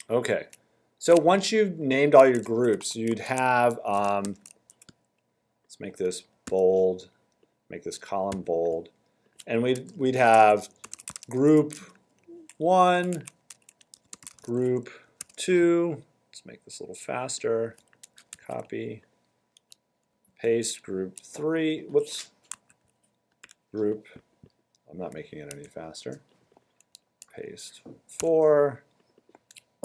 Okay, so once you've named all your groups, you'd have, let's make this bold, make this column bold, and we'd have group 1, group 2, let's make this a little faster, copy, paste, group 3, whoops, group, I'm not making it any faster, paste 4,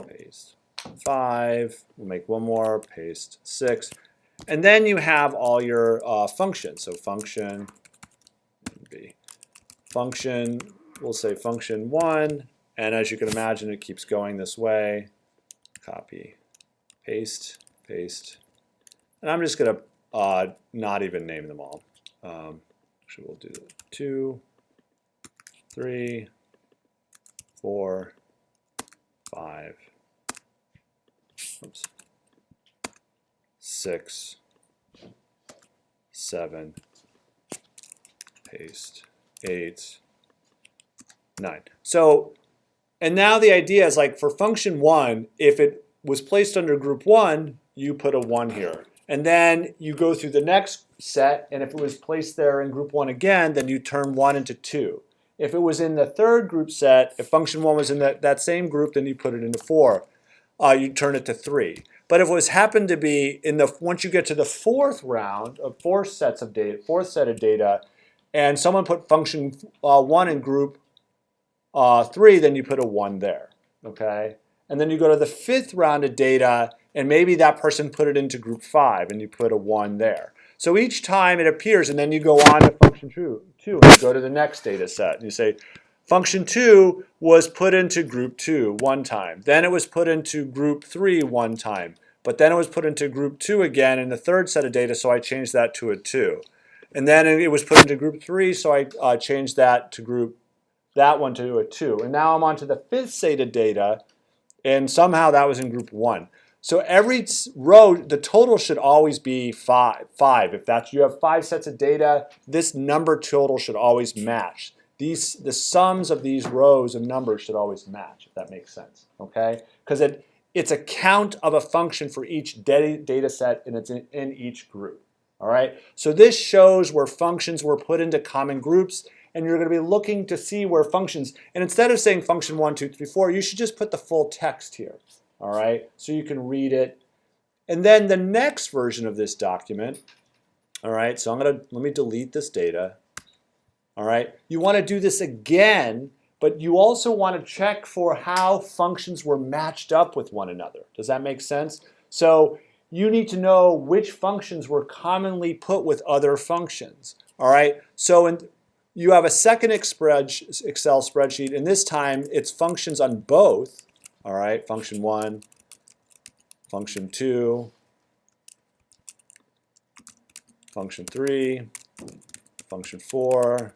paste 5, we'll make one more, paste 6, and then you have all your functions. So function, function, we'll say function 1, and as you can imagine, it keeps going this way. Copy, paste, paste, and I'm just going to not even name them all. Actually, we'll do 2, 3, 4, 5, oops, 6, 7, paste, 8, 9. So, and now the idea is like for function 1, if it was placed under group 1, you put a 1 here. And then you go through the next set, and if it was placed there in group 1 again, then you turn 1 into 2. If it was in the third group set, if function 1 was in that same group, then you put it into 4. You turn it to 3. But if it was happened to be in the, once you get to the fourth round of fourth set of data, and someone put function 1 in group 3, then you put a 1 there, okay? And then you go to the fifth round of data, and maybe that person put it into group 5, and you put a 1 there. So each time it appears, and then you go on to function 2, and you go to the next data set, and you say, function 2 was put into group 2 one time. Then it was put into group 3 one time. But then it was put into group 2 again in the third set of data, so I changed that to a 2. And then it was put into group 3, so I changed that to that one to a 2. And now I'm on to the fifth set of data, and somehow that was in group 1. So every row, the total should always be 5. If that's, you have 5 sets of data, this number total should always match. The sums of these rows of numbers should always match, if that makes sense, okay? Because it's a count of a function for each data set, and it's in each group, all right? So this shows where functions were put into common groups, and you're going to be looking to see where functions, and instead of saying function 1, 2, 3, 4, you should just put the full text here, all right? So you can read it. And then the next version of this document, all right, so let me delete this data. All right, you want to do this again, but you also want to check for how functions were matched up with one another. Does that make sense? So you need to know which functions were commonly put with other functions. All right, so you have a second Excel spreadsheet, and this time it's functions on both. All right, function 1, function 2, function 3, function 4,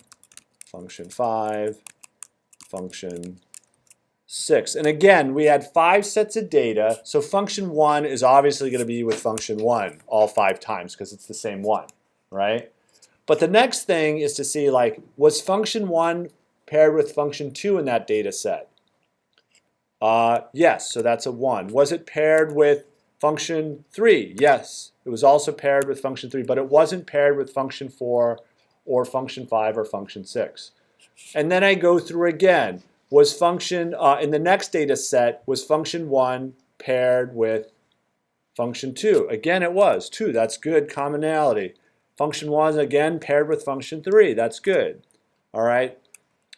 function 5, function 6. And again, we had 5 sets of data, so function 1 is obviously going to be with function 1 all 5 times because it's the same one, right? But the next thing is to see, like, was function 1 paired with function 2 in that data set? Yes, so that's a 1. Was it paired with function 3? Yes, it was also paired with function 3, but it wasn't paired with function 4 or function 5 or function 6. And then I go through again. Was function, in the next data set, was function 1 paired with function 2? Again, it was. 2, that's good, commonality. Function 1, again, paired with function 3. That's good. All right?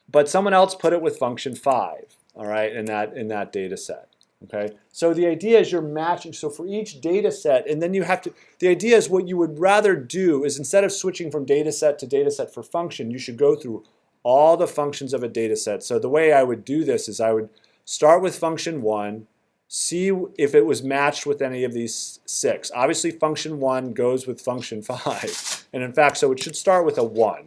But someone else put it with function 5, all right, in that data set. Okay? So the idea is you're matching. So for each data set, and then you have to, the idea is what you would rather do is instead of switching from data set to data set for function, you should go through all the functions of a data set. So the way I would do this is I would start with function 1, see if it was matched with any of these 6. Obviously function 1 goes with function 5. And in fact, so it should start with a 1.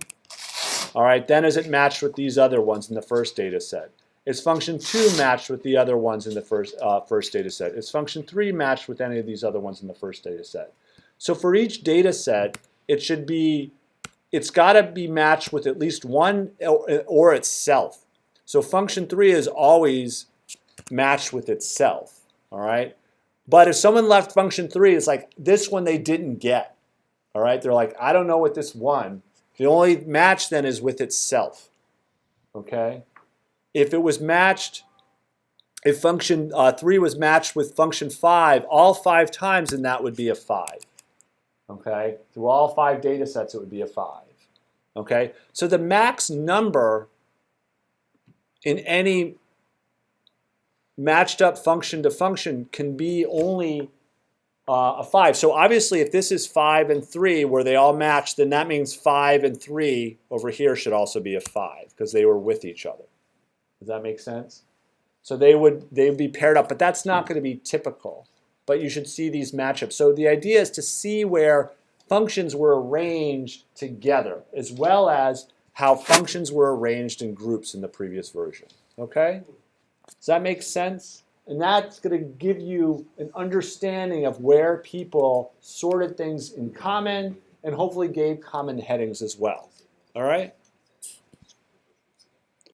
All right, then is it matched with these other ones in the first data set? Is function 2 matched with the other ones in the first data set? Is function 3 matched with any of these other ones in the first data set? So for each data set, it's got to be matched with at least one or itself. So function 3 is always matched with itself. all right? But if someone left function 3, it's like this one they didn't get, all right? They're like, I don't know what this one. The only match then is with itself, okay? If it was matched, if function 3 was matched with function 5 all 5 times, then that would be a 5, okay? Through all 5 data sets, it would be a 5, okay? So the max number in any matched up function to function can be only a 5. So obviously if this is 5 and 3 where they all match, then that means 5 and 3 over here should also be a 5 because they were with each other. Does that make sense? So they would be paired up, but that's not going to be typical. But you should see these matchups. So the idea is to see where functions were arranged together, as well as how functions were arranged in groups in the previous version. Okay? Does that make sense? And that's going to give you an understanding of where people sorted things in common and hopefully gave common headings as well. All right?